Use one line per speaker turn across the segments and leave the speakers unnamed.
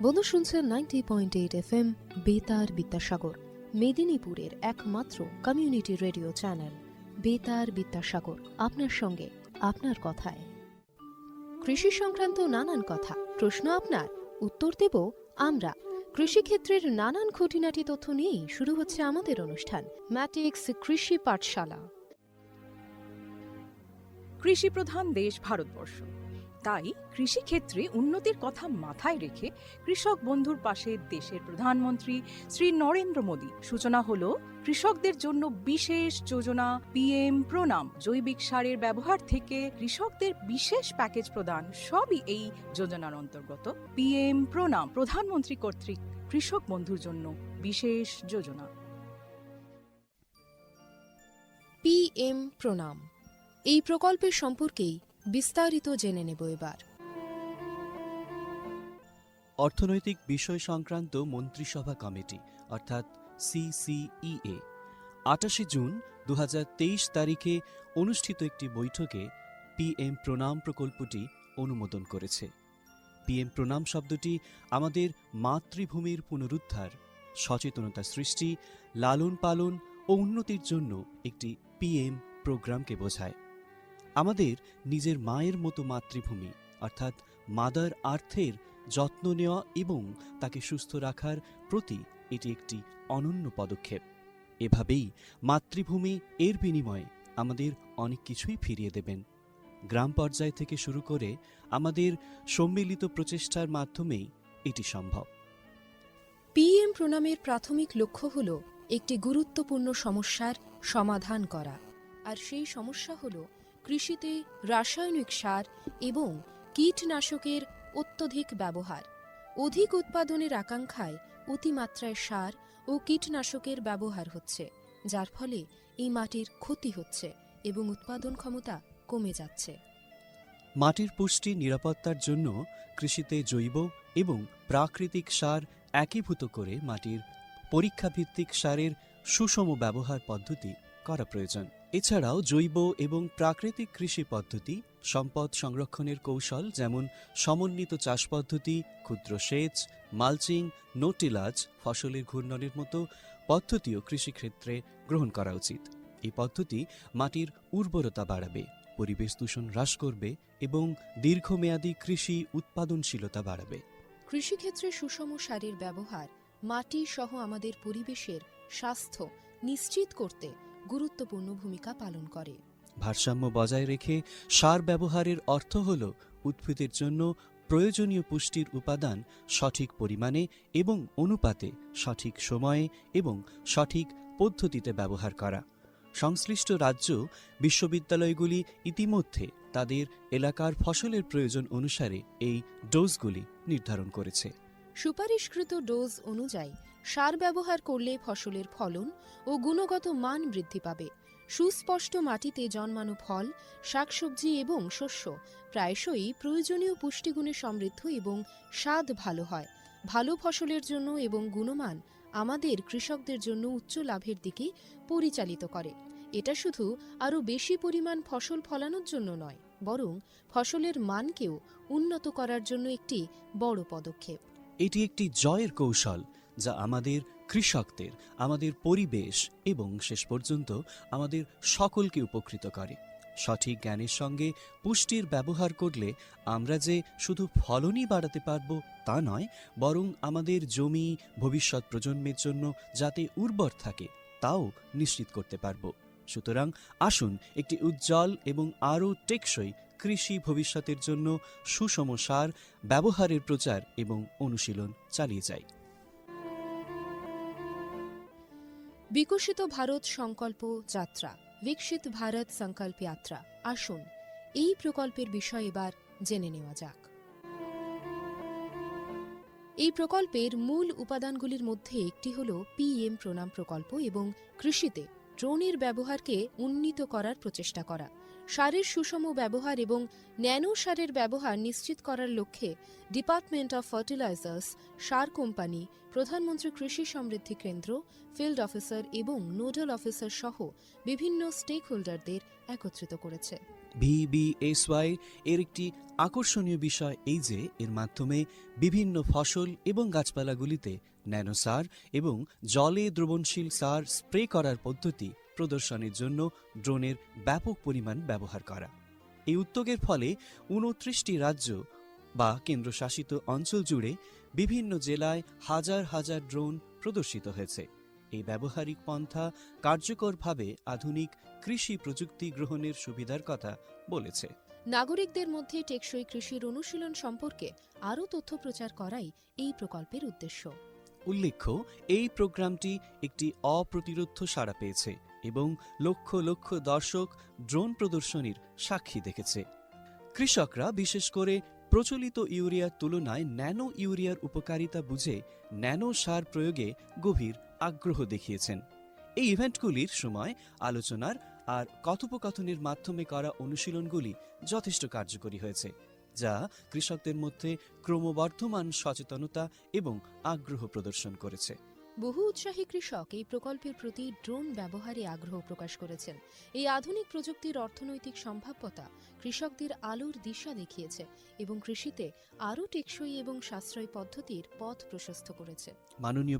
বন্ধু শুনছেন 90.8 FM বেতার বিদ্যাসাগর, মেদিনীপুরের একমাত্র কমিউনিটি রেডিও চ্যানেল বেতার বিদ্যাসাগর। আপনার সঙ্গে, আপনার কথায়। কৃষি সংক্রান্ত নানান কথা, প্রশ্ন আপনার, উত্তর দেব আমরা। কৃষিক্ষেত্রের নানান খুঁটিনাটি তথ্য নিয়েই শুরু হচ্ছে আমাদের অনুষ্ঠান ম্যাটিক্স কৃষি পাঠশালা।
কৃষিপ্রধান দেশ ভারতবর্ষ, তাই কৃষিক্ষেত্রে উন্নতির কথা মাথায় রেখে কৃষক বন্ধুর পাশে দেশের প্রধানমন্ত্রী শ্রী নরেন্দ্র মোদী। সূচনা হলো কৃষকদের জন্য বিশেষ যোজনা পিএম প্রণাম। জৈবিক সারের ব্যবহার থেকে কৃষকদের বিশেষ প্যাকেজ প্রদান, সবই এই যোজনার অন্তর্গত। পিএম প্রণাম প্রধানমন্ত্রী কর্তৃক কৃষক বন্ধুর জন্য বিশেষ যোজনা।
পিএম প্রণাম, এই প্রকল্পের সম্পর্কেই বিস্তারিত জেনে নেব এবার।
অর্থনৈতিক বিষয় সংক্রান্ত মন্ত্রিসভা কমিটি অর্থাৎ CCEA 28 জুন 2023 তারিখে অনুষ্ঠিত একটি বৈঠকে পিএম প্রণাম প্রকল্পটি অনুমোদন করেছে। পিএম প্রণাম শব্দটি আমাদের মাতৃভূমির পুনরুদ্ধার, সচেতনতা সৃষ্টি, লালন পালন ও উন্নতির জন্য একটি পিএম প্রোগ্রামকে বোঝায়। আমাদের নিজের মায়ের মতো মাতৃভূমি অর্থাৎ মাদার আর্থের যত্ন নেওয়া এবং তাকে সুস্থ রাখার প্রতি এটি একটি অনন্য পদক্ষেপ। এভাবেই মাতৃভূমি এর বিনিময়ে আমাদের অনেক কিছুই ফিরিয়ে দেবেন। গ্রাম পর্যায় থেকে শুরু করে আমাদের সম্মিলিত প্রচেষ্টার মাধ্যমেই এটি সম্ভব।
পিএম প্রণামের প্রাথমিক লক্ষ্য হল একটি গুরুত্বপূর্ণ সমস্যার সমাধান করা, আর সেই সমস্যা হল কৃষিতে রাসায়নিক সার এবং কীটনাশকের অত্যধিক ব্যবহার। অধিক উৎপাদনের আকাঙ্ক্ষায় অতিমাত্রায় সার ও কীটনাশকের ব্যবহার হচ্ছে, যার ফলে এই মাটির ক্ষতি হচ্ছে এবং উৎপাদন ক্ষমতা কমে যাচ্ছে।
মাটির পুষ্টি নিরাপত্তার জন্য কৃষিতে জৈব এবং প্রাকৃতিক সার একীভূত করে মাটির পরীক্ষাভিত্তিক সারের সুষম ব্যবহার পদ্ধতি করা প্রয়োজন। এছাড়াও জৈব এবং প্রাকৃতিক কৃষি পদ্ধতি, সম্পদ সংরক্ষণের কৌশল যেমন সমন্বিত চাষ পদ্ধতি, ক্ষুদ্র সেচ, মালচিং, নো-টিলাজ, ফসলের ঘূর্ণনের মতো পদ্ধতিও কৃষিক্ষেত্রে গ্রহণ করা উচিত। এই পদ্ধতি মাটির উর্বরতা বাড়াবে, পরিবেশ দূষণ হ্রাস করবে এবং দীর্ঘমেয়াদী কৃষি উৎপাদনশীলতা বাড়াবে।
কৃষিক্ষেত্রে সুষম সারের ব্যবহার মাটি সহ আমাদের পরিবেশের স্বাস্থ্য নিশ্চিত করতে গুরুত্বপূর্ণ ভূমিকা পালন করে।
ভারসাম্য বজায় রেখে সার ব্যবহারের অর্থ হল উদ্ভিদের জন্য প্রয়োজনীয় পুষ্টির উপাদান সঠিক পরিমাণে এবং অনুপাতে সঠিক সময়ে এবং সঠিক পদ্ধতিতে ব্যবহার করা। সংশ্লিষ্ট রাজ্য বিশ্ববিদ্যালয়গুলি ইতিমধ্যে তাদের এলাকার ফসলের প্রয়োজন অনুসারে এই ডোজগুলি নির্ধারণ করেছে।
সুপারিশকৃত ডোজ অনুযায়ী সার ব্যবহার করলে ফসলের ফলন ও গুণগত মান বৃদ্ধি পাবে। সুস্পষ্ট মাটিতে জন্মানো ফল, শাকসবজি এবং শস্য প্রায়শই প্রয়োজনীয় পুষ্টিগুণে সমৃদ্ধ এবং স্বাদ ভালো হয়। ভালো ফসলের জন্য এবং গুণমান আমাদের কৃষকদের জন্য উচ্চ লাভের দিকে পরিচালিত করে। এটা শুধু আরও বেশি পরিমাণ ফসল ফলানোর জন্য নয়, বরং ফসলের মানকেও উন্নত করার জন্য একটি বড় পদক্ষেপ।
এটি একটি জয়ের কৌশল যা আমাদের কৃষকদের, আমাদের পরিবেশ এবং শেষ পর্যন্ত আমাদের সকলকে উপকৃত করে। সঠিক জ্ঞানের সঙ্গে পুষ্টির ব্যবহার করলে আমরা যে শুধু ফলনই বাড়াতে পারব তা নয়, বরং আমাদের জমি ভবিষ্যৎ প্রজন্মের জন্য যাতে উর্বর থাকে তাও নিশ্চিত করতে পারব। সুতরাং আসুন একটি উজ্জ্বল এবং আরও টেকসই কৃষি ভবিষ্যতের জন্য সুষম সার ব্যবহারের প্রচার এবং অনুশীলন চালিয়ে যাই।
বিকশিত ভারত সংকল্প যাত্রা, বিকশিত ভারত সংকল্প যাত্রা। আসুন এই প্রকল্পের বিষয়ে এবার জেনে নেওয়া যাক। এই প্রকল্পের মূল উপাদানগুলির মধ্যে একটি হল পিএম প্রণাম প্রকল্প এবং কৃষিতে ড্রোনের ব্যবহারকে উন্নীত করার প্রচেষ্টা করা। সারের সুষম ব্যবহার এবং ন্যানো সারের ব্যবহার নিশ্চিত করার লক্ষ্যে department of fertilisers, sir company, প্রধানমন্ত্রী কৃষি সমৃদ্ধি কেন্দ্র, ফিল্ড অফিসার এবং নোডাল অফিসার সহ বিভিন্ন স্টেক হোল্ডারদের একত্রিত করেছে।
VBSY এর একটি আকর্ষণীয় বিষয় এই যে এর মাধ্যমে বিভিন্ন ফসল এবং গাছপালাগুলিতে ন্যানো সার এবং জলে দ্রবণশীল সার স্প্রে করার পদ্ধতি প্রদর্শনের জন্য ড্রোনের ব্যাপক পরিমাণ ব্যবহার করা। এই উদ্যোগের ফলে 29টি রাজ্য বা কেন্দ্রশাসিত অঞ্চল জুড়ে বিভিন্ন জেলায় হাজার হাজার ড্রোন প্রদর্শিত হয়েছে। এই ব্যবহারিক পন্থা কার্যকরভাবে আধুনিক কৃষি প্রযুক্তি গ্রহণের সুবিধার কথা বলেছে।
নাগরিকদের মধ্যে টেকসই কৃষির অনুশীলন সম্পর্কে আরও তথ্য প্রচার করাই এই প্রকল্পের উদ্দেশ্য।
উল্লেখ্য, এই প্রোগ্রামটি একটি অপ্রতিরোধ্য সাড়া পেয়েছে এবং লক্ষ লক্ষ দর্শক ড্রোন প্রদর্শনীর সাক্ষী দেখেছে। কৃষকরা বিশেষ করে প্রচলিত ইউরিয়ার তুলনায় ন্যানো ইউরিয়ার উপকারিতা বুঝে ন্যানো সার প্রয়োগে গভীর আগ্রহ দেখিয়েছেন। এই ইভেন্টগুলির সময় আলোচনার আর কথোপকথনের মাধ্যমে করা অনুশীলনগুলি যথেষ্ট কার্যকরী হয়েছে, যা কৃষকদের মধ্যে ক্রমবর্ধমান সচেতনতা এবং আগ্রহ প্রদর্শন করেছে।
বহু উৎসাহী কৃষক এই প্রকল্পের প্রতি ড্রোন ব্যবহারে আগ্রহ প্রকাশ করেছেন। এই আধুনিক প্রযুক্তির অর্থনৈতিক সম্ভাব্যতা কৃষকদের আলোর দিশা দেখিয়েছে এবং কৃষিতে আরও টেকসই এবং সাশ্রয়ী পদ্ধতির পথ প্রশস্ত করেছে।
মাননীয়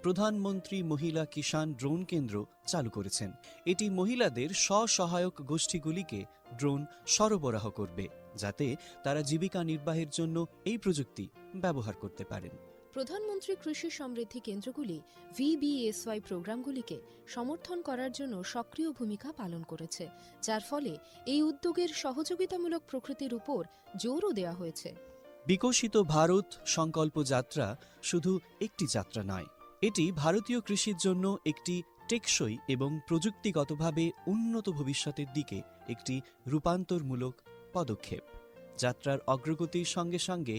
প্রধানমন্ত্রী মহিলা কিষাণ ড্রোন কেন্দ্র চালু করেছেন। এটি মহিলাদের স্বসহায়ক গোষ্ঠীগুলিকে ড্রোন সরবরাহ করবে, যাতে তারা জীবিকা নির্বাহের জন্য এই প্রযুক্তি ব্যবহার করতে পারেন।
প্রধানমন্ত্রী কৃষি সমৃদ্ধি কেন্দ্রগুলি VBSY প্রোগ্রামগুলিকে সমর্থন করার জন্য সক্রিয় ভূমিকা পালন করেছে, যার ফলে এই উদ্যোগের সহযোগিতামূলক প্রকৃতির উপর জোরও দেওয়া হয়েছে।
বিকশিত ভারত সংকল্প যাত্রা শুধু একটি যাত্রা নয়, এটি ভারতীয় কৃষির জন্য একটি টেকসই এবং প্রযুক্তিগতভাবে উন্নত ভবিষ্যতের দিকে একটি রূপান্তরমূলক পদক্ষেপ। যাত্রার অগ্রগতির সঙ্গে সঙ্গে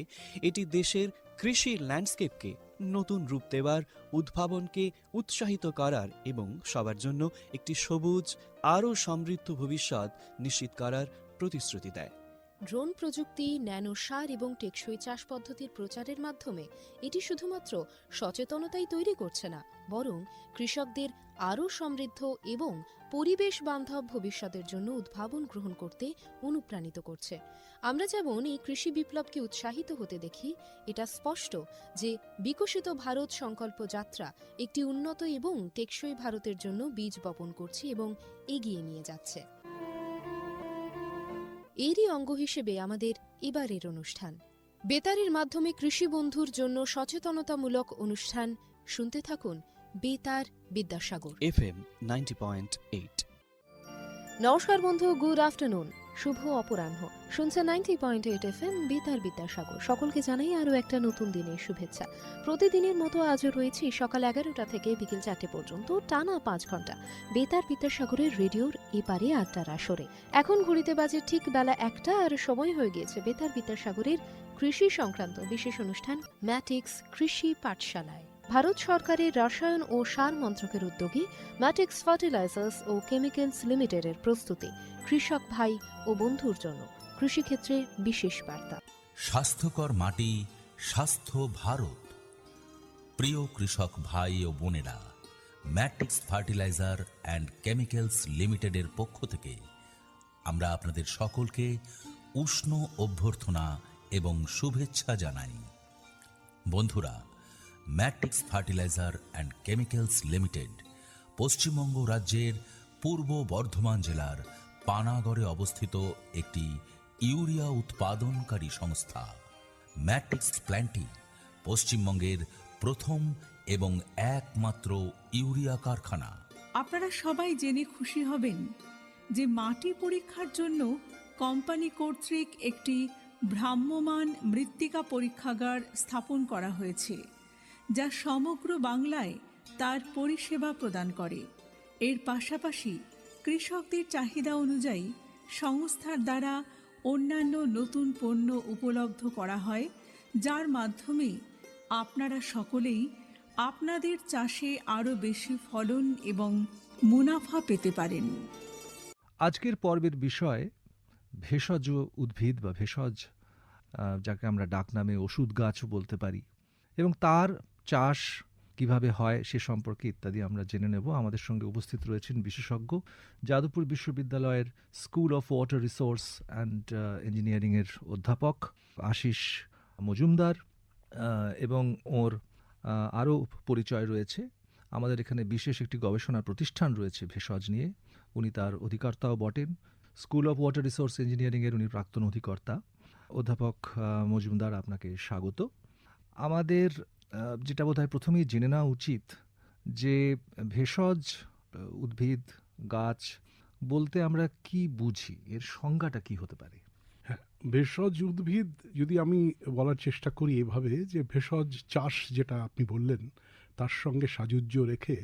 এটি দেশের কৃষি ল্যান্ডস্কেপকে নতুন রূপ দেওয়ার, উদ্ভাবনকে উৎসাহিত করার এবং সবার জন্য একটি সবুজ আরও সমৃদ্ধ ভবিষ্যৎ নিশ্চিত করার প্রতিশ্রুতি দেয়।
ড্রোন প্রযুক্তি, ন্যানো সার এবং টেকসই চাষ পদ্ধতির প্রচারের মাধ্যমে এটি শুধুমাত্র সচেতনতাই তৈরি করছে না, বরং কৃষকদের আরও সমৃদ্ধ এবং পরিবেশ বান্ধব ভবিষ্যতের জন্য উদ্ভাবন গ্রহণ করতে অনুপ্রাণিত করছে। আমরা যেমন এই কৃষি বিপ্লবকে উৎসাহিত হতে দেখি, এটা স্পষ্ট যে বিকশিত ভারত সংকল্প যাত্রা একটি উন্নত এবং টেকসই ভারতের জন্য বীজ বপন করছে এবং এগিয়ে নিয়ে যাচ্ছে। এরই অঙ্গ হিসেবে আমাদের এবারের অনুষ্ঠান বেতারের মাধ্যমে কৃষি বন্ধুর জন্য সচেতনতামূলক অনুষ্ঠান শুনতে থাকুন বেতার বিদ্যাসাগর
FM 90.8।
নমস্কার বন্ধু, গুড আফটারনুন, শুভ অপরাহ্ন। শুনছেন 90.8 FM বেতার বিদ্যাসাগর। সকলকে জানাই আরও একটা নতুন দিনের শুভেচ্ছা। প্রতিদিনের মতো আজও রয়েছি সকাল 11টা থেকে বিকেল 4টে পর্যন্ত টানা 5 ঘন্টা বেতার বিদ্যাসাগরের রেডিওর এপারে আড্ডার আসরে। এখন ঘড়িতে বাজে ঠিক বেলা 1টা, আর সময় হয়ে গিয়েছে বেতার বিদ্যাসাগরের কৃষি সংক্রান্ত বিশেষ অনুষ্ঠান ম্যাটিক্স কৃষি পাঠশালায়। ভারত সরকারের রসায়ন ও সার মন্ত্রকের উদ্যোগে ম্যাটিক্স ফার্টিলাইজার্স ও কেমিক্যালস লিমিটেডের প্রস্তুতি কৃষক ভাই ও বন্ধুর জন্য কৃষিক্ষেত্রে বিশেষ বার্তা।
স্বাস্থ্যকর মাটি, স্বাস্থ্য ভারত। প্রিয় কৃষক ভাই ও বোনেরা, ম্যাটিক্স ফার্টিলাইজার অ্যান্ড কেমিক্যালস লিমিটেডের পক্ষ থেকে আমরা আপনাদের সকলকে উষ্ণ অভ্যর্থনা এবং শুভেচ্ছা জানাই। বন্ধুরা, Matix fertilisers and chemicals limited Paschimbanga রাজ্যের পূর্ব বর্ধমান জেলার পানাগড়ে অবস্থিত একটি ইউরিয়া উৎপাদনকারী সংস্থা। ম্যাটিক্স প্ল্যান্টটি পশ্চিমবঙ্গের প্রথম এবং একমাত্র ইউরিয়া কারখানা।
আপনারা সবাই জেনে খুশি হবেন যে মাটি পরীক্ষার জন্য কোম্পানি কর্তৃক একটি ভ্রাম্যমাণ মৃত্তিকা পরীক্ষাগার স্থাপন করা হয়েছে, যা সমগ্র বাংলায় তার পরিষেবা প্রদান করে। এর পাশাপাশি কৃষকদের চাহিদা অনুযায়ী সংস্থার দ্বারা অন্যান্য নতুন পণ্য উপলব্ধ করা হয়, যার মাধ্যমে আপনারা সকলেই আপনাদের চাষে আরও বেশি ফলন এবং মুনাফা পেতে পারেন।
আজকের পর্বের বিষয় ভেষজ উদ্ভিদ বা ভেষজ, যাকে আমরা ডাকনামে ওষুধ গাছও বলতে পারি, এবং তার চাষ কিভাবে হয় সে সম্পর্কে ইত্যাদি আমরা জেনে নেব। আমাদের সঙ্গে উপস্থিত রয়েছেন বিশেষজ্ঞ, যাদবপুর বিশ্ববিদ্যালয়ের school of water resource and ইঞ্জিনিয়ারিংয়ের অধ্যাপক আশিস মজুমদার, এবং ওর আরও পরিচয় রয়েছে। আমাদের এখানে বিশেষ একটি গবেষণা প্রতিষ্ঠান রয়েছে ভেষজ নিয়ে, উনি তার অধিকর্তাও বটেন। স্কুল অফ ওয়াটার রিসোর্স ইঞ্জিনিয়ারিংয়ের উনি প্রাক্তন অধিকর্তা। অধ্যাপক মজুমদার, আপনাকে স্বাগত। আমাদের যেটা বোধহয় প্রথমেই জেনে নেওয়া উচিত যে ভেষজ উদ্ভিদ গাছ বলতে আমরা কি বুঝি, এর সংজ্ঞাটা কি হতে পারে?
ভেষজ উদ্ভিদ যদি আমি বলার চেষ্টা করি এভাবে, যে ভেষজ চাষ যেটা আপনি বললেন তার সঙ্গে সাযুজ্য রেখে,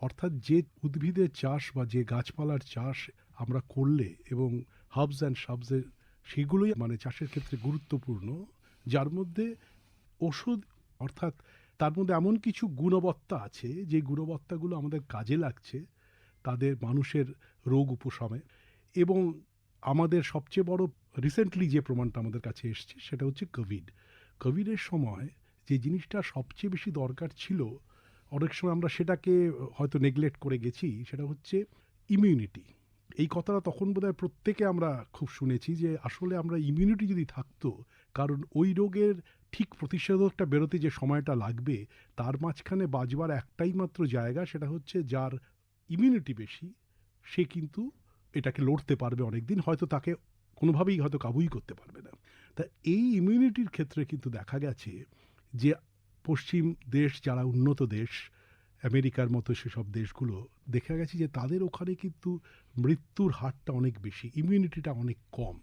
অর্থাৎ যে উদ্ভিদের চাষ বা যে গাছপালার চাষ আমরা করলে এবং হার্বস অ্যান্ড শাবসের সেগুলোই মানে চাষের ক্ষেত্রে গুরুত্বপূর্ণ, যার মধ্যে ওষুধ অর্থাৎ তার মধ্যে এমন কিছু গুণবত্তা আছে যে গুণবত্তাগুলো আমাদের কাজে লাগছে তাদের মানুষের রোগ উপশমে। এবং আমাদের সবচেয়ে বড় রিসেন্টলি যে প্রমাণটা আমাদের কাছে এসছে সেটা হচ্ছে কোভিডের সময় যে জিনিসটা সবচেয়ে বেশি দরকার ছিল, অনেক সময় আমরা সেটাকে হয়তো নেগলেক্ট করে গেছি, সেটা হচ্ছে ইমিউনিটি। এই কথাটা তখন বোধহয় প্রত্যেকে আমরা খুব শুনেছি যে আসলে আমরা ইমিউনিটি যদি থাকতো, কারণ ওই রোগের ঠিক প্রতিষেধকটা বেরোতে যে সময়টা লাগবে তার মাঝখানে বাঁচবার একটাই মাত্র জায়গা, সেটা হচ্ছে যার ইমিউনিটি বেশি সে কিন্তু এটাকে লড়তে পারবে অনেকদিন, হয়তো তাকে কোনোভাবেই হয়তো কাবুই করতে পারবে না। তা এই ইমিউনিটির ক্ষেত্রে কিন্তু দেখা গেছে যে পশ্চিম দেশ, যারা উন্নত দেশ, আমেরিকার মতো সেসব দেশগুলো, দেখা গেছে যে তাদের ওখানে কিন্তু মৃত্যুর হারটা অনেক বেশি, ইমিউনিটিটা অনেক কম।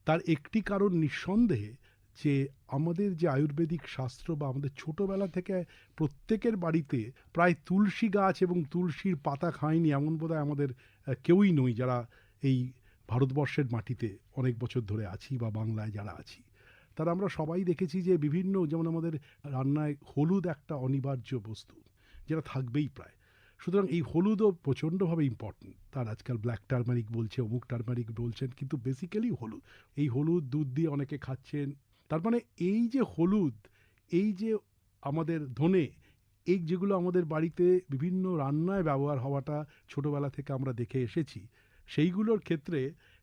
তার একটি কারণ নিঃসন্দেহে যে আমাদের যে আয়ুর্বেদিক শাস্ত্র বা আমাদের ছোটোবেলা থেকে প্রত্যেকের বাড়িতে প্রায় তুলসী গাছ এবং তুলসীর পাতা খায়নি এমন বোধহয় আমাদের কেউই নই, যারা এই ভারতবর্ষের মাটিতে অনেক বছর ধরে আছি বা বাংলায় যারা আছি। তারা আমরা সবাই দেখেছি যে বিভিন্ন, যেমন আমাদের রান্নায় হলুদ একটা অনিবার্য বস্তু যেটা থাকবেই প্রায়। সুতরাং এই হলুদও প্রচণ্ডভাবে ইম্পর্টেন্ট। তার আজকাল ব্ল্যাক টার্মারিক বলছে, অমুক টার্মারিক বলছেন, কিন্তু বেসিক্যালি হলুদ। এই হলুদ দুধ দিয়ে অনেকে খাচ্ছেন। তার মানে এই যে হলুদ, এই যে আমাদের ধনে, এই যেগুলো আমাদের বাড়িতে বিভিন্ন রান্নায় ব্যবহার হওয়াটা ছোটোবেলা থেকে আমরা দেখে এসেছি, সেইগুলোর ক্ষেত্রে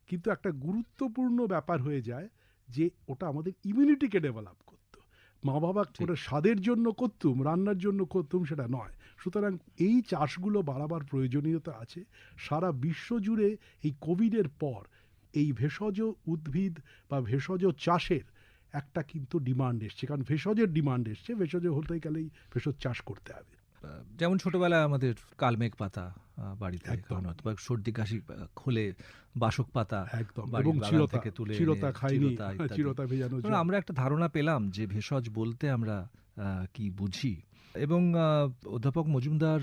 কিন্তু একটা গুরুত্বপূর্ণ ব্যাপার হয়ে যায় যে ওটা আমাদের ইমিউনিটিকে ডেভেলপ করতো। মা বাবা ওটা স্বাদের জন্য করতুম, রান্নার জন্য করতুম সেটা নয়। সুতরাং এই চাষগুলো বাড়াবার প্রয়োজনীয়তা আছে। সারা বিশ্ব জুড়ে এই কোভিডের পর এই ভেষজ উদ্ভিদ বা ভেষজ চাষের একটা কিন্তু ডিমান্ড এসছে, কারণ ভেষজের ডিমান্ড এসছে। ভেষজ হতে গেলেই ভেষজ চাষ করতে হবে।
যেমন ছোটবেলায় আমাদের কালমেঘ পাতা বাড়িতে
একদম।
খাওয়ানো হতো, বা সর্দি কাশি খোলে বাসক পাতা
একদম,
বাড়ির
এবং
বাগান থেকে তুলে
চিরতা
এনে
খাইনি,
ইত্যাদি।
চিরতা ভেজানো
কারণ আমরা একটা ধারণা পেলাম যে ভেষজ বলতে আমরা কি বুঝি। এবং অধ্যাপক Majumdar,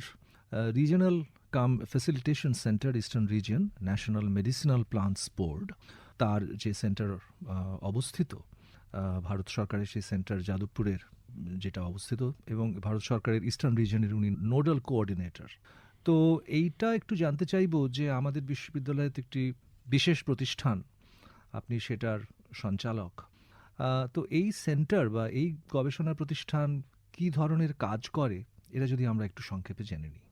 regional cum facilitation centre eastern region, national medicinal plants board, তার যে সেন্টার অবস্থিত, ভারত সরকারের সেই সেন্টার যাদবপুরের যেটা অবস্থিত, এবং ভারত সরকারের ইস্টার্ন রিজিয়নের উনি নোডাল কোঅর্ডিনেটর। তো এইটা একটু জানতে চাইবো যে আমাদের বিশ্ববিদ্যালয়ের একটি বিশেষ প্রতিষ্ঠান, আপনি সেটার সঞ্চালক। তো এই সেন্টার বা এই গবেষণা প্রতিষ্ঠান কি ধরনের কাজ করে, এটা যদি আমরা একটু সংক্ষেপে জেনে নিই।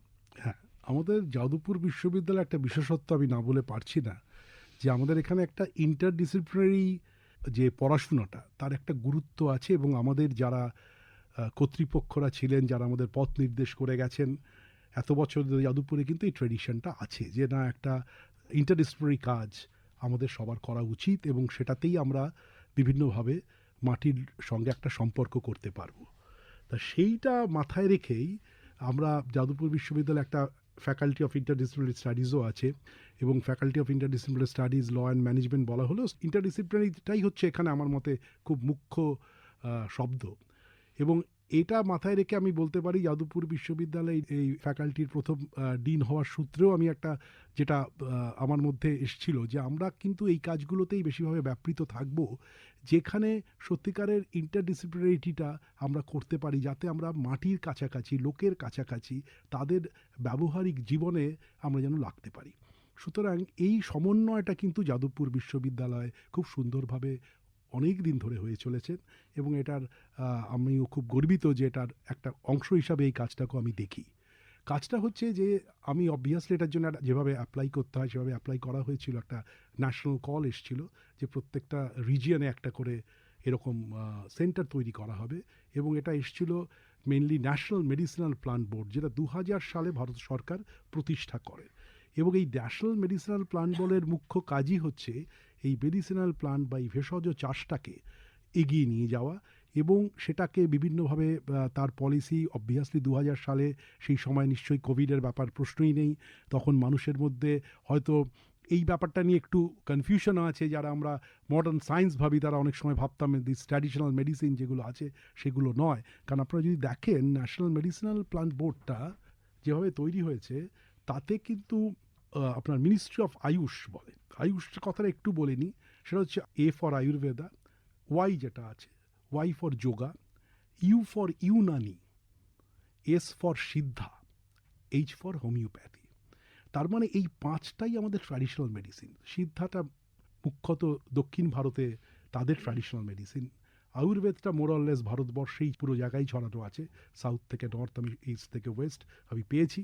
হ্যাঁ, আমাদের যাদবপুর বিশ্ববিদ্যালয়ে একটা বিশেষত্ব আমি না বলে পারছি না, যে আমাদের এখানে একটা ইন্টারডিসিপ্লিনারি যে পড়াশুনাটা তার একটা গুরুত্ব আছে। এবং আমাদের যারা কর্তৃপক্ষরা ছিলেন, যারা আমাদের পথ নির্দেশ করে গেছেন এত বছর ধরে, যাদবপুরে কিন্তু এই ট্রেডিশনটা আছে যে না, একটা ইন্টারডিসিপ্লিনারি কাজ আমাদের সবার করা উচিত, এবং সেটাতেই আমরা বিভিন্নভাবে মাটির সঙ্গে একটা সম্পর্ক করতে পারবো। তা সেইটা মাথায় রেখেই আমরা যাদবপুর বিশ্ববিদ্যালয়ে একটা ফ্যাকাল্টি অফ ইন্টারডিসিপ্লিনারি স্টাডিজও আছে, এবং faculty of interdisciplinary studies, law and management বলা হলেও ইন্টারডিসিপ্লিনারিটাই হচ্ছে এখানে আমার মতে খুব মুখ্য শব্দ। এবং এটা মাথায় রেখে আমি বলতে পারি যাদবপুর বিশ্ববিদ্যালয়ে এই ফ্যাকাল্টির প্রথম ডিন হওয়ার সূত্রেও আমি একটা যেটা আমার মধ্যে এসেছিল যে আমরা কিন্তু এই কাজগুলোতেই বেশিভাবে ব্যাপৃত থাকব, যেখানে সত্যিকারের ইন্টারডিসিপ্লিনারিটিটা আমরা করতে পারি, যাতে আমরা মাটির কাছাকাছি, লোকের কাছাকাছি, তাদের ব্যবহারিক জীবনে আমরা যেন লাগতে পারি। সুতরাং এই সমন্বয়টা কিন্তু যাদবপুর বিশ্ববিদ্যালয় খুব সুন্দরভাবে অনেক দিন ধরে হয়ে চলেছেন এবং এটার আমিও খুব গর্বিত যে এটার একটা অংশ হিসাবে এই কাজটাকে আমি দেখি। কাজটা হচ্ছে যে আমি অবভিয়াসলি এটার জন্য যেভাবে অ্যাপ্লাই করতে হয় সেভাবে অ্যাপ্লাই করা হয়েছিল। একটা ন্যাশনাল কল এসেছিল যে প্রত্যেকটা রিজিয়নে একটা করে এরকম সেন্টার তৈরি করা হবে এবং এটা এসেছিল mainly national medicinal plant board, যেটা 2000 সালে ভারত সরকার প্রতিষ্ঠা করে। এবং এই ন্যাশনাল মেডিসিনাল প্ল্যান্ট বোর্ডের মুখ্য কাজই হচ্ছে এই মেডিসিনাল প্ল্যান্ট বা এই ভেষজ চাষটাকে এগিয়ে নিয়ে যাওয়া এবং সেটাকে বিভিন্নভাবে তার পলিসি অবভিয়াসলি 2000 সালে সেই সময় নিশ্চয়ই কোভিডের ব্যাপার প্রশ্নই নেই, তখন মানুষের মধ্যে হয়তো এই ব্যাপারটা নিয়ে একটু কনফিউশন আছে। যারা আমরা মডার্ন সায়েন্স ভাবি তারা অনেক সময় ভাবতাম দিস ট্র্যাডিশনাল মেডিসিন যেগুলো আছে সেগুলো নয়। কারণ আপনারা যদি দেখেন ন্যাশনাল মেডিসিনাল প্ল্যান্ট বোর্ডটা যেভাবে তৈরি হয়েছে তাতে কিন্তু আপনার মিনিস্ট্রি অফ আয়ুষ বলে, আয়ুষ কথাটা একটু বলে নিই, সেটা হচ্ছে এ ফর আয়ুর্বেদা, ওয়াই যেটা আছে Y for yoga, U for Unani, S for Siddha, H for homeopathy. তার মানে এই পাঁচটাই আমাদের ট্র্যাডিশনাল মেডিসিন। সিদ্ধাটা মুখ্যত দক্ষিণ ভারতে তাদের ট্র্যাডিশনাল মেডিসিন, আয়ুর্বেদটা মোরাললেস ভারতবর্ষেই পুরো জায়গায় ছড়ানো আছে, সাউথ থেকে নর্থ, আমি ইস্ট থেকে ওয়েস্ট আমি পেয়েছি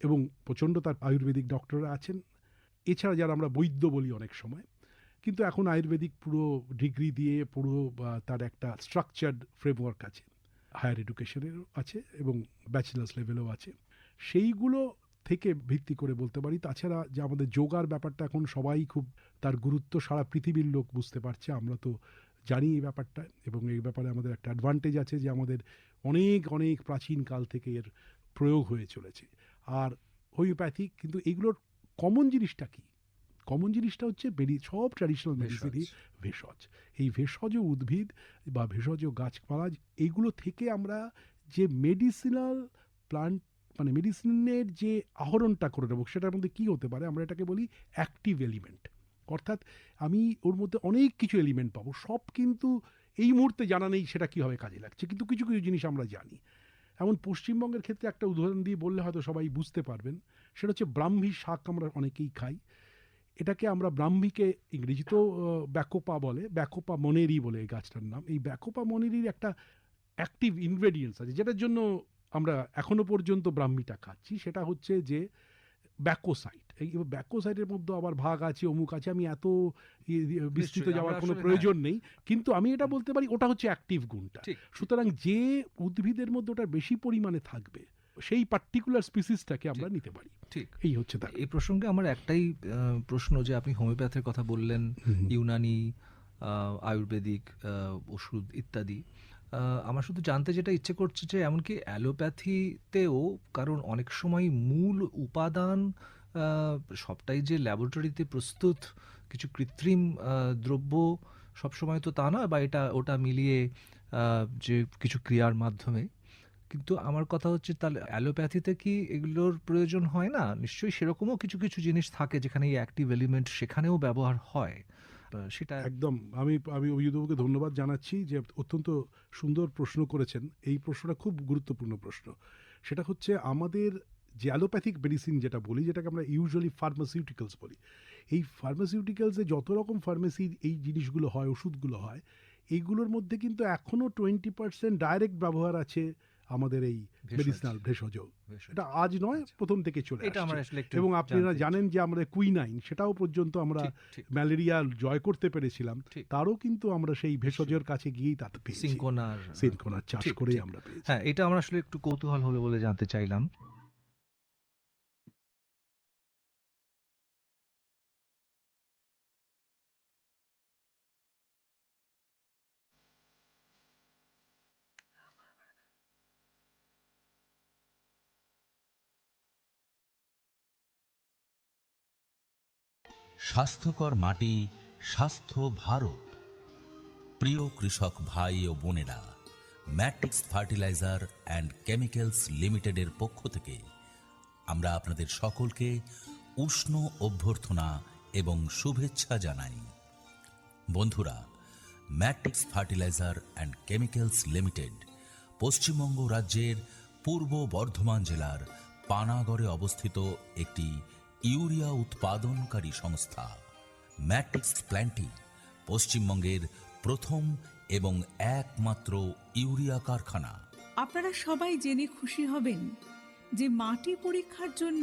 এবং প্রচণ্ড তার আয়ুর্বেদিক ডক্টররা আছেন। এছাড়া যারা আমরা বৈদ্য বলি অনেক সময়, কিন্তু এখন আয়ুর্বেদিক পুরো ডিগ্রি দিয়ে পুরো তার একটা স্ট্রাকচার্ড ফ্রেমওয়ার্ক আছে, হায়ার এডুকেশনেরও আছে এবং ব্যাচেলার্স লেভেলেও আছে। সেইগুলো থেকে ভিত্তি করে বলতে পারি। তাছাড়া যে আমাদের যোগার ব্যাপারটা এখন সবাই খুব তার গুরুত্ব সারা পৃথিবীর লোক বুঝতে পারছে, আমরা তো জানি এই ব্যাপারটা এবং এই ব্যাপারে আমাদের একটা অ্যাডভান্টেজ আছে যে আমাদের অনেক অনেক প্রাচীন কাল থেকে এর প্রয়োগ হয়ে চলেছে। আর হোমিওপ্যাথিক, কিন্তু এগুলোর কমন জিনিসটা কি? কমন জিনিসটা হচ্ছে সব ট্র্যাডিশনাল মেডিসিনই ভেষজ। এই ভেষজ উদ্ভিদ বা ভেষজ গাছপালা এইগুলো থেকে আমরা যে মেডিসিনাল প্লান্ট মানে মেডিসিনের যে আহরণটা করে নেবো সেটার মধ্যে কী হতে পারে, আমরা এটাকে বলি অ্যাক্টিভ এলিমেন্ট। অর্থাৎ আমি ওর মধ্যে অনেক কিছু এলিমেন্ট পাবো, সব কিন্তু এই মুহূর্তে জানা নেই সেটা কীভাবে কাজে লাগছে, কিন্তু কিছু কিছু জিনিস আমরা জানি। এমন পশ্চিমবঙ্গের ক্ষেত্রে একটা উদাহরণ দিয়ে বললে হয়তো সবাই বুঝতে পারবেন, সেটা হচ্ছে ব্রাহ্মী শাক আমরা অনেকেই খাই। এটাকে আমরা ব্রাহ্মীকে ইংরেজিতেও ব্যাকোপা বলে, ব্যাকোপা মনেরি বলে এই গাছটার নাম। এই ব্যাকোপা মনেরির একটা অ্যাক্টিভ ইনগ্রেডিয়েন্টস আছে যেটার জন্য আমরা এখনো পর্যন্ত ব্রাহ্মীটা খাচ্ছি, সেটা হচ্ছে যে ব্যাকোসাইট। এই ব্যাকোসাইটের মধ্যে আবার ভাগ আছে, অমুক আছে, আমি এত বিস্তৃত যাওয়ার কোনো প্রয়োজন নেই, কিন্তু আমি এটা বলতে পারি ওটা হচ্ছে অ্যাক্টিভ গুণটা। সুতরাং যে উদ্ভিদের মধ্যে ওটা বেশি পরিমাণে থাকবে সেই পার্টিকুলার স্পিসিসটাকে আমরা নিতে পারি।
ঠিক,
এই হচ্ছে তার।
এই প্রসঙ্গে আমার একটাই প্রশ্ন, যে আপনি হোমিওপ্যাথির কথা বললেন, ইউনানি, আয়ুর্বেদিক ওষুধ ইত্যাদি, আমার শুধু জানতে যেটা ইচ্ছে করছে যে এমনকি অ্যালোপ্যাথিতেও, কারণ অনেক সময় মূল উপাদান সবটাই যে ল্যাবরেটরিতে প্রস্তুত কিছু কৃত্রিম দ্রব্য সবসময় তো তা নয়, বা এটা ওটা মিলিয়ে যে কিছু ক্রিয়ার মাধ্যমে। কিন্তু আমার কথা হচ্ছে তাহলে অ্যালোপ্যাথিতে কি এগুলোর প্রয়োজন হয় না? নিশ্চয়ই সেরকমও কিছু কিছু জিনিস থাকে যেখানে এই অ্যাক্টিভ এলিমেন্ট সেখানেও ব্যবহার হয়, সেটা
একদম। আমি অভিজিৎবাবুকে ধন্যবাদ জানাচ্ছি যে অত্যন্ত সুন্দর প্রশ্ন করেছেন। এই প্রশ্নটা খুব গুরুত্বপূর্ণ প্রশ্ন। সেটা হচ্ছে আমাদের যে অ্যালোপ্যাথিক মেডিসিন যেটা বলি, যেটাকে আমরা ইউজুয়ালি ফার্মাসিউটিক্যালস বলি, এই ফার্মাসিউটিক্যালসে যত রকম ফার্মেসির এই জিনিসগুলো হয়, ওষুধগুলো হয়, এইগুলোর মধ্যে কিন্তু এখনও 20% ডাইরেক্ট ব্যবহার আছে আমাদের এই মেডিসিনাল ভেষজ। এটা আজ নয়, প্রথম থেকে চলে আসছে। এবং আপনারা জানেন যে আমরা কুইনাইন, সেটাও পর্যন্ত আমরা ম্যালেরিয়া জয় করতে পেরেছিলাম, তারও কিন্তু আমরা সেই ভেষজের কাছে গিয়েই তাতে পেয়েছি, সিনকোনার চাষ করেই আমরা পেয়েছি।
হ্যাঁ, এটা আমরা আসলে একটু কৌতূহল হলো বলে জানতে চাইলাম।
স্বাস্থ্যকর মাটি, স্বাস্থ্য ভারত। প্রিয় কৃষক ভাই ও বোনেরা, ম্যাট্রিক্স ফার্টিলাইজার অ্যান্ড কেমিক্যালস লিমিটেডের পক্ষ থেকে আমরা আপনাদের সকলকে উষ্ণ অভ্যর্থনা এবং শুভেচ্ছা জানাই। বন্ধুরা, matrix fertiliser and chemicals limited Paschimbanga রাজ্যের পূর্ব বর্ধমান জেলার পানাগড়ে অবস্থিত একটি ইউরিয়া উৎপাদনকারী সংস্থা। ম্যাট্রিক্স প্ল্যান্টটি পশ্চিমবঙ্গের প্রথম এবং একমাত্র ইউরিয়া কারখানা।
আপনারা সবাই জেনে খুশি হবেন যে মাটি পরীক্ষার জন্য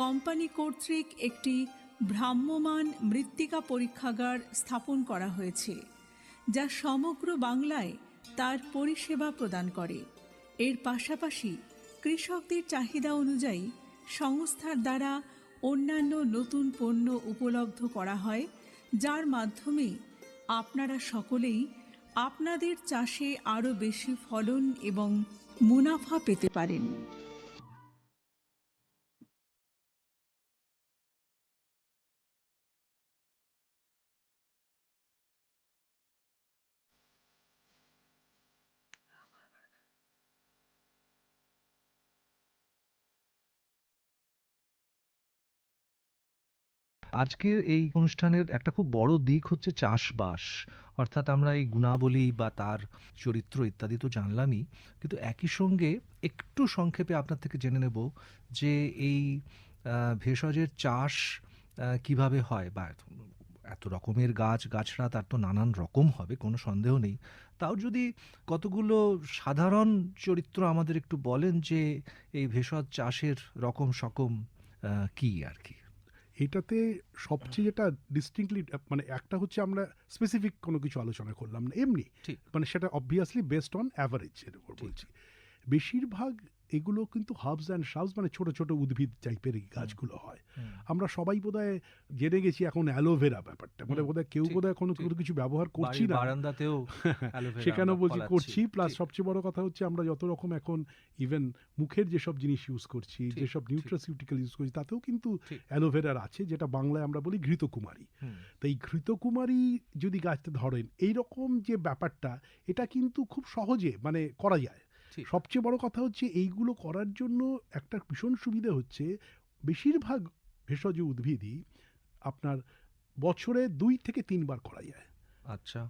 কোম্পানি কর্তৃক একটি ভ্রাম্যমাণ মৃত্তিকা পরীক্ষাগার স্থাপন করা হয়েছে, যা সমগ্র বাংলায় তার পরিষেবা প্রদান করে। এর পাশাপাশি কৃষকদের চাহিদা অনুযায়ী সংস্থার দ্বারা অন্যান্য নতুন পণ্য উপলব্ধ করা হয়, যার মাধ্যমে আপনারা সকলেই আপনাদের চাষে আরও বেশি ফলন এবং মুনাফা পেতে পারেন।
আজকের এই অনুষ্ঠানের একটা খুব বড় দিক হচ্ছে চাষবাস, অর্থাৎ আমরা এই গুণাবলী বা তার চরিত্র ইত্যাদি তো জানলামই, কিন্তু একই সঙ্গে একটু সংক্ষেপে আপনার থেকে জেনে নেব যে এই ভেষজের চাষ কিভাবে হয়, বা এত রকমের গাছড়া তার তো নানান রকম হবে, কোনো সন্দেহ নেই। তাও যদি কতগুলো সাধারণ চরিত্র আমাদের একটু বলেন যে এই ভেষজ চাষের রকম সকম কি আর কি।
এটাতে সবচেয়ে যেটা ডিস্টিংক্টলি মানে একটা হচ্ছে আমরা স্পেসিফিক কোনো কিছু আলোচনা করলাম না, এমনি
ঠিক।
মানে সেটা অবভিয়াসলি বেসড অন অ্যাভারেজ এর উপর
ঠিক।
বলছি। বেশিরভাগ এগুলো কিন্তু হার্বস অ্যান্ড শ্রাবস মানে ছোট ছোট উদ্ভিদ টাইপের এই গাছগুলো হয়। আমরা সবাই বোধহয় জেনে গেছি এখন অ্যালোভেরা ব্যাপারটা, মানে বোধহয় কেউ
ঠিক,
বোধহয় কোনো
ঠিক।
কোনো কিছু ব্যবহার করছি
বাড়ির
না,
বারান্দাতেও অ্যালোভেরা
সেখানেও
আমরা
বলছি
ফলাচ্ছি।
করছি। প্লাস
ঠিক।
সবচেয়ে বড় কথা হচ্ছে আমরা যত রকম এখন ইভেন মুখের যেসব জিনিস ইউজ করছি,
ঠিক,
যেসব
ঠিক।
নিউট্রাসিউটিক্যাল ইউজ করছি, তাতেও কিন্তু
ঠিক।
অ্যালোভেরার আছে, যেটা বাংলায় আমরা বলি ঘৃতকুমারী।
হুম,
তো এই ঘৃতকুমারী যদি গাছটা ধরেন, এইরকম যে ব্যাপারটা, এটা কিন্তু খুব সহজে মানে করা যায়।
ঠিক।
সবচেয়ে বড় কথা হচ্ছে এইগুলো করার জন্য একটা ভীষণ সুবিধা হচ্ছে, বেশিরভাগ ভেষজ উদ্ভিদই আপনার বছরে 2 থেকে 3 বার করা যায়।
আচ্ছা।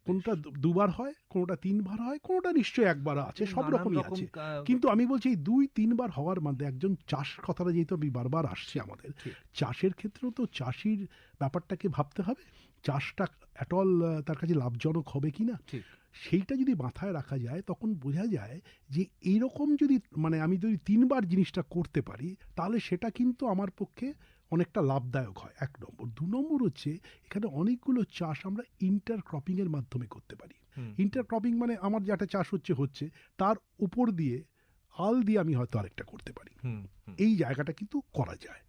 কোনটা দুবার হয়, কোনটা 3 বার হয়, কোনটা নিশ্চয়ই একবার আছে, সব
নানান
রকমই
রকম
আছে। কিন্তু আমি বলছি এই 2-3 বার হওয়ার মধ্যে একজন চাষ কথাটা যেহেতু আমি বারবার আসছি আমাদের,
ঠিক।
চাষের ক্ষেত্রেও তো চাষির ব্যাপারটাকে ভাবতে হবে, চাষটা অ্যাটল তার কাছে লাভজনক হবে কিনা,
ঠিক।
সেইটা যদি মাথায় রাখা যায় তখন বোঝা যায় যে এইরকম যদি মানে আমি যদি 3 বার জিনিসটা করতে পারি, তাহলে সেটা কিন্তু আমার পক্ষে অনেকটা লাভদায়ক হয়, 1 নম্বর। 2 নম্বর হচ্ছে এখানে অনেকগুলো চাষ আমরা ইন্টারক্রপিং এর মাধ্যমে করতে পারি। ইন্টারক্রপিং মানে আমার যেটা চাষ হচ্ছে তার উপর দিয়ে আল দিয়ে আমি হয়তো আরেকটা করতে পারি, এই জায়গাটা কিন্তু করা যায়।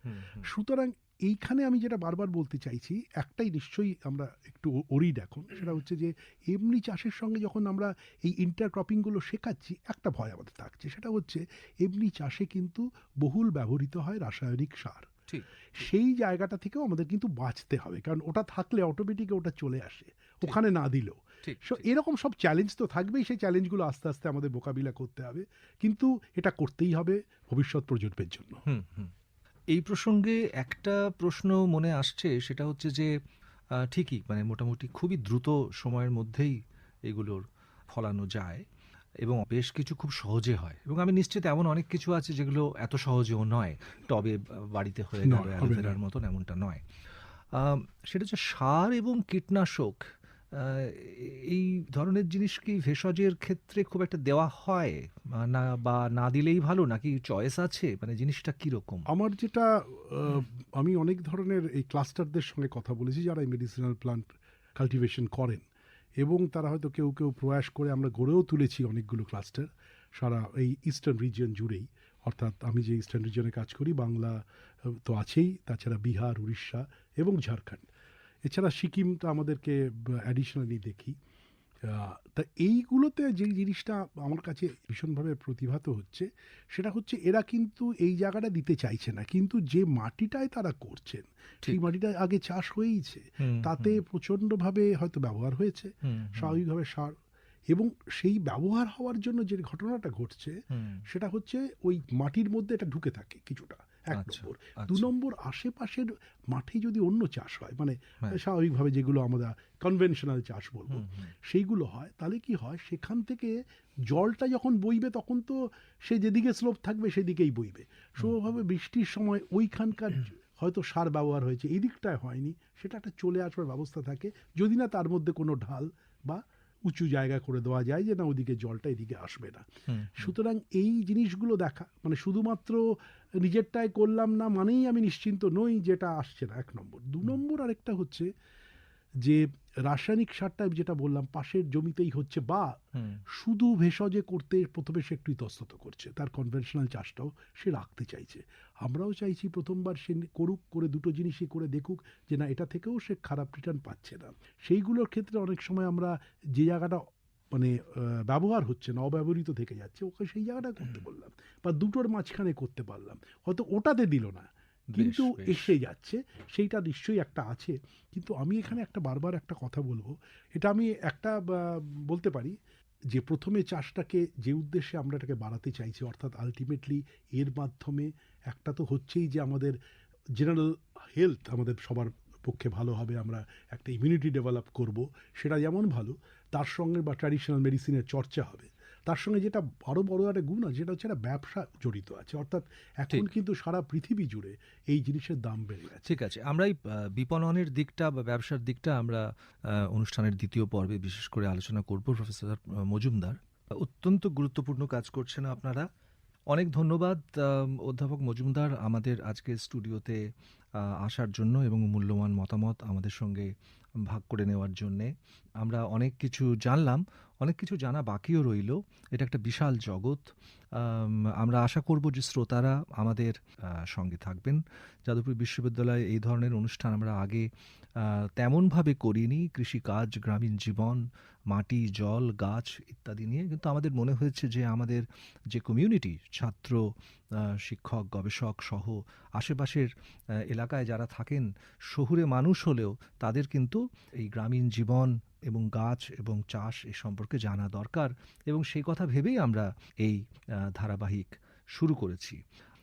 সুতরাং এইখানে আমি যেটা বারবার বলতে চাইছি, একটাই নিশ্চয়ই আমরা একটু ওরিড এখন, সেটা হচ্ছে যে এমনি চাষের সঙ্গে যখন আমরা এই ইন্টারক্রপিংগুলো শেখাচ্ছি, একটা ভয় আমাদের থাকছে, সেটা হচ্ছে এমনি চাষে কিন্তু বহুল ব্যবহৃত হয় রাসায়নিক সার।
ঠিক।
সেই জায়গাটা থেকেও আমাদের কিন্তু বাঁচতে হবে, কারণ ওটা থাকলে অটোমেটিক ওটা চলে আসে, ওখানে না দিলেও।
ঠিক।
সো এরকম সব চ্যালেঞ্জ তো থাকবেই, সেই চ্যালেঞ্জগুলো আস্তে আস্তে আমাদের মোকাবিলা করতে হবে, কিন্তু এটা করতেই হবে ভবিষ্যৎ প্রজন্মের জন্য।
এই প্রসঙ্গে একটা প্রশ্ন মনে আসছে, সেটা হচ্ছে যে ঠিকই মানে মোটামুটি খুবই দ্রুত সময়ের মধ্যেই এগুলোর ফলানো যায় এবং বেশ কিছু খুব সহজে হয়, এবং আমি নিশ্চিত এমন অনেক কিছু আছে যেগুলো এত সহজেও নয়, টবে বাড়িতে হয়ে গেল
নয়, হবে
অ্যালোভেরার
না।
মতন, এমনটা নয়। সেটা হচ্ছে সার এবং কীটনাশক, এই ধরনের জিনিস কি ভেষজের ক্ষেত্রে খুব একটা দেওয়া হয় না, বা না দিলেই ভালো, নাকি চয়েস আছে, মানে জিনিসটা কীরকম?
আমার যেটা আমি অনেক ধরনের এই ক্লাস্টারদের সঙ্গে কথা বলেছি যারা এই মেডিসিনাল প্লান্ট কাল্টিভেশন করেন, এবং তারা হয়তো কেউ কেউ প্রয়াস করে আমরা গড়েও তুলেছি অনেকগুলো ক্লাস্টার সারা এই ইস্টার্ন রিজিয়ন জুড়েই। অর্থাৎ আমি যে ইস্টার্ন রিজিয়নে কাজ করি, বাংলা তো আছেই, তাছাড়া বিহার, উড়িষ্যা এবং ঝাড়খণ্ড, এছাড়া সিকিম তো আমাদেরকে অ্যাডিশনালি দেখি। তা এইগুলোতে যে জিনিসটা আমার কাছে ভীষণভাবে প্রতিভাত হচ্ছে, সেটা হচ্ছে এরা কিন্তু এই জায়গাটা দিতে চাইছে না, কিন্তু যে মাটিটায় তারা করছেন সেই মাটিটা আগে চাষ হয়েইছে, তাতে প্রচণ্ডভাবে হয়তো ব্যবহার হয়েছে স্বাভাবিকভাবে সার, এবং সেই ব্যবহার হওয়ার জন্য যে ঘটনাটা ঘটছে সেটা হচ্ছে ওই মাটির মধ্যে এটা ঢুকে থাকে কিছুটা, 1 নম্বর। 2 নম্বর, আশেপাশের মাঠে যদি অন্য চাষ হয়, মানে স্বাভাবিকভাবে যেগুলো আমরা কনভেনশনাল চাষ বলবো, সেইগুলো হয়, তাহলে কি হয়, সেখান থেকে জলটা যখন বইবে তখন তো সে যেদিকে স্লোপ থাকবে সেদিকেই বইবে, স্বভাবে বৃষ্টির সময় ওইখানকার হয়তো সার ব্যবহার হয়েছে, এই দিকটায় হয়নি, সেটা একটা চলে আসবার ব্যবস্থা থাকে, যদি না তার মধ্যে কোনো ঢাল বা উঁচু জায়গা করে দেওয়া যায় যে না ওদিকে জলটা এদিকে আসবে না। সুতরাং এই জিনিসগুলো দেখা, মানে শুধুমাত্র নিজেরটাই করলাম না মানেই আমি নিশ্চিন্ত নই যেটা আসছে না, 1 নম্বর। 2 নম্বর আরেকটা হচ্ছে যে রাসায়নিক সারটা যেটা বললাম পাশের জমিতেই হচ্ছে, বা শুধু ভেষজে করতে প্রথমে সে একটু ইতস্তত করছে, তার কনভেনশনাল চাষটাও সে রাখতে চাইছে। আমরাও চাইছি প্রথমবার সে করুক, করে দুটো জিনিসই করে দেখুক যে না এটা থেকেও সে খারাপ রিটার্ন পাচ্ছে না। সেইগুলোর ক্ষেত্রে অনেক সময় আমরা যে জায়গাটা মানে ব্যবহার হচ্ছে না, অব্যবহৃত থেকে যাচ্ছে, ওকে সেই জায়গাটা করতে বললাম, বা দুটোর মাঝখানে করতে পারলাম, হয়তো ওটাতে দিল না কিন্তু
বেশ।
এসে যাচ্ছে, সেইটা নিশ্চয়ই একটা আছে। কিন্তু আমি এখানে একটা বারবার একটা কথা বলবো, এটা আমি একটা বলতে পারি যে প্রথমে চাষটাকে যে উদ্দেশ্যে আমরা এটাকে বাড়াতে চাইছি, অর্থাৎ আলটিমেটলি এর মাধ্যমে একটা তো হচ্ছেই যে আমাদের জেনারেল হেলথ আমাদের সবার পক্ষে ভালো হবে, আমরা একটা ইমিউনিটি ডেভেলপ করব, সেটা যেমন ভালো, তার সঙ্গে বা ট্র্যাডিশনাল মেডিসিনের চর্চা হবে, তার সঙ্গে যেটা আরও বড় একটা গুণ আছে যেটা হচ্ছে একটা ব্যবসা জড়িত আছে, অর্থাৎ এখন
ঠিক।
কিন্তু সারা পৃথিবী জুড়ে এই জিনিসের দাম বেড়ে গেছে।
ঠিক আছে, আমরা এই বিপণনের দিকটা বা ব্যবসার দিকটা আমরা অনুষ্ঠানের দ্বিতীয় পর্বে বিশেষ করে আলোচনা করব। প্রফেসর মজুমদার, অত্যন্ত গুরুত্বপূর্ণ কাজ করছেন আপনারা। অনেক ধন্যবাদ অধ্যাপক মজুমদার আমাদের আজকের স্টুডিওতে আসার জন্য এবং মূল্যবান মতামত আমাদের সঙ্গে ভাগ করে নেওয়ার জন্যে। আমরা অনেক কিছু জানলাম, অনেক কিছু জানা বাকিও রইল। এটা একটা বিশাল জগৎ। আমরা আশা করব যে শ্রোতারা আমাদের সঙ্গে থাকবেন। যাদবপুর বিশ্ববিদ্যালয়ে এই ধরনের অনুষ্ঠান আমরা আগে তেমনভাবে করিনি। কৃষিকাজ, গ্রামীণ জীবন, মাটি, জল, গাছ ইত্যাদি নিয়ে, কিন্তু আমাদের মনে হয়েছে যে আমাদের যে কমিউনিটি, ছাত্র, শিক্ষক, গবেষক সহ আশেপাশের এলাকায় যারা থাকেন, শহুরে মানুষ হলেও তাদের কিন্তু এই গ্রামীণ জীবন এবং গাছ এবং চাষ এ সম্পর্কে জানা দরকার, এবং সেই কথা ভেবেই আমরা এই ধারাবাহিক শুরু করেছি,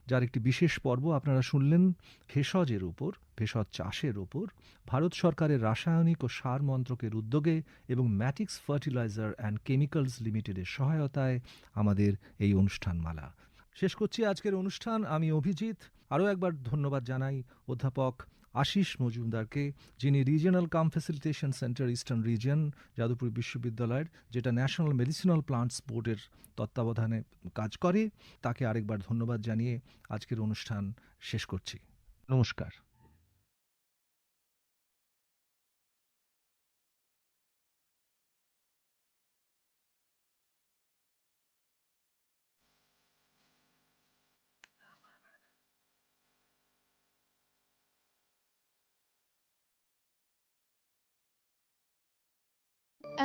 যার একটি বিশেষ পর্ব আপনারা শুনলেন ভেষজের উপর, ভেষজ চাষের উপর ভারত সরকারের রাসায়নিক ও সার মন্ত্রকের উদ্যোগে এবং ম্যাটিক্স ফার্টিলাইজার অ্যান্ড কেমিক্যালস লিমিটেডের সহায়তায় আমাদের এই অনুষ্ঠানমালা। শেষ করছি আজকের অনুষ্ঠান। আমি অভিজিৎ। আরও একবার ধন্যবাদ জানাই অধ্যাপক আশিস মজুমদারকে, যিনি regional cum facilitation centre eastern region, Jadavpur বিশ্ববিদ্যালয়ের, যেটা ন্যাশনাল মেডিসিনাল প্লান্টস বোর্ডের তত্ত্বাবধানে কাজ করে। তাকে আরেকবার ধন্যবাদ জানিয়ে আজকের অনুষ্ঠান শেষ করছি। নমস্কার।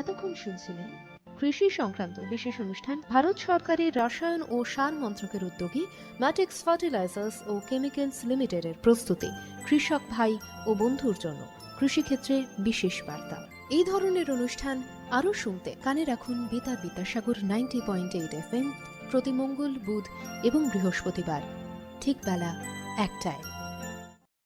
এতক্ষণ শুনছিলেন কৃষি সংক্রান্ত বিশেষ অনুষ্ঠান ভারত সরকারের রসায়ন ও সার মন্ত্রকের উদ্যোগে ম্যাটিক্স ফার্টিলাইজার্স ও কেমিক্যালস লিমিটেডের প্রস্তুতি, কৃষক ভাই ও বন্ধুর জন্য কৃষিক্ষেত্রে বিশেষ বার্তা। এই ধরনের অনুষ্ঠান আরও শুনতে কানে রাখুন বেতার বিদ্যাসাগর 90.8 FM প্রতি মঙ্গল, বুধ এবং বৃহস্পতিবার ঠিক বেলা 1টায়।